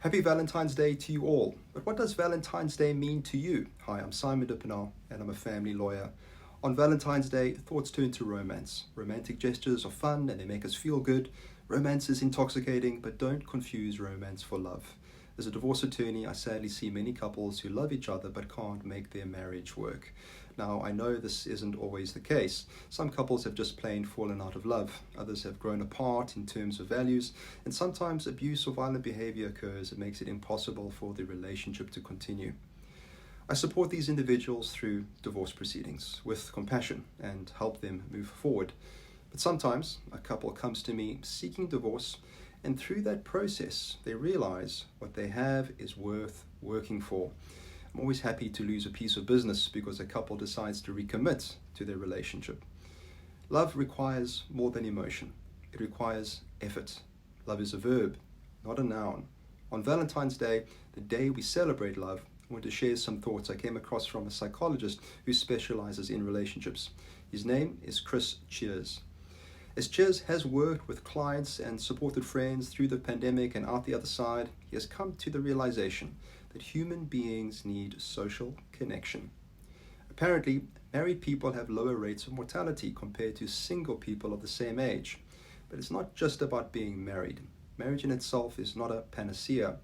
Happy Valentine's Day to you all. But what does Valentine's Day mean to you? Hi, I'm Simon Dippenaar and I'm a family lawyer. On Valentine's Day, thoughts turn to romance. Romantic gestures are fun and they make us feel good. Romance is intoxicating, but don't confuse romance for love. As a divorce attorney, I sadly see many couples who love each other but can't make their marriage work. Now, I know this isn't always the case. Some couples have just plain fallen out of love. Others have grown apart in terms of values, and sometimes abuse or violent behavior occurs that makes it impossible for the relationship to continue. I support these individuals through divorce proceedings with compassion and help them move forward. But sometimes a couple comes to me seeking divorce, and through that process, they realize what they have is worth working for. I'm always happy to lose a piece of business because a couple decides to recommit to their relationship. Love requires more than emotion. It requires effort. Love is a verb, not a noun. On Valentine's Day, the day we celebrate love, I want to share some thoughts I came across from a psychologist who specializes in relationships. His name is Chris Cheers. As Cheers has worked with clients and supported friends through the pandemic and out the other side, he has come to the realization that human beings need social connection. Apparently, married people have lower rates of mortality compared to single people of the same age. But it's not just about being married. Marriage in itself is not a panacea.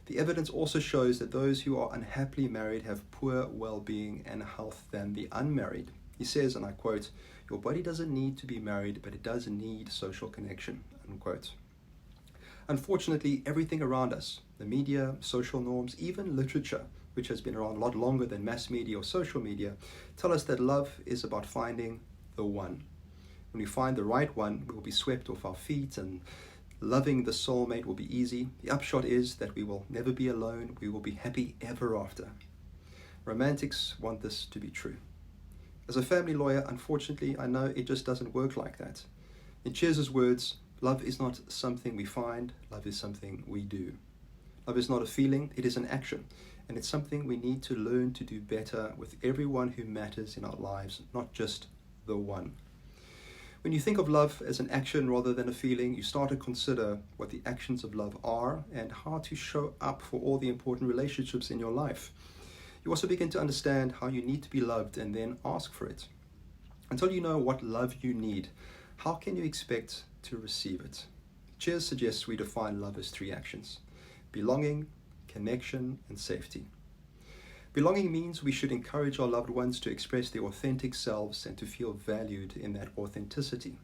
The evidence also shows that those who are unhappily married have poorer well-being and health than the unmarried. He says, and I quote, "Your body doesn't need to be married, but it does need social connection," unquote. Unfortunately, everything around us, the media, social norms, even literature, which has been around a lot longer than mass media or social media, tell us that love is about finding the one. When we find the right one, we will be swept off our feet and loving the soulmate will be easy. The upshot is that we will never be alone. We will be happy ever after. Romantics want this to be true. As a family lawyer, unfortunately, I know it just doesn't work like that. In Cheers' words, love is not something we find, love is something we do. Love is not a feeling, it is an action. And it's something we need to learn to do better with everyone who matters in our lives, not just the one. When you think of love as an action rather than a feeling, you start to consider what the actions of love are and how to show up for all the important relationships in your life. You also begin to understand how you need to be loved and then ask for it. Until you know what love you need, how can you expect to receive it? Cheers suggests we define love as 3 actions: belonging, connection, and safety. Belonging means we should encourage our loved ones to express their authentic selves and to feel valued in that authenticity.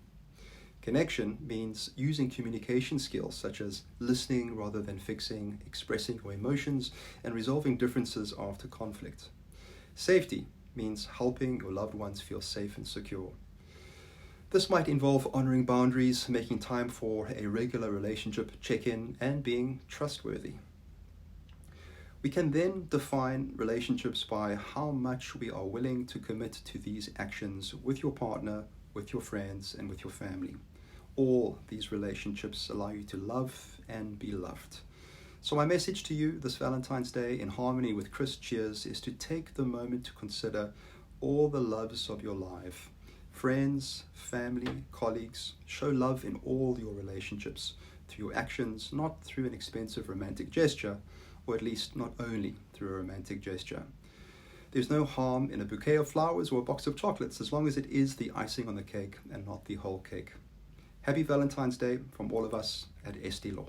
Connection means using communication skills such as listening rather than fixing, expressing your emotions, and resolving differences after conflict. Safety means helping your loved ones feel safe and secure. This might involve honoring boundaries, making time for a regular relationship check-in, and being trustworthy. We can then define relationships by how much we are willing to commit to these actions with your partner, with your friends, and with your family. All these relationships allow you to love and be loved. So my message to you this Valentine's Day, in harmony with Chris Cheers, is to take the moment to consider all the loves of your life. Friends, family, colleagues, show love in all your relationships through your actions, not through an expensive romantic gesture, or at least not only through a romantic gesture. There's no harm in a bouquet of flowers or a box of chocolates as long as it is the icing on the cake and not the whole cake. Happy Valentine's Day from all of us at SD Law.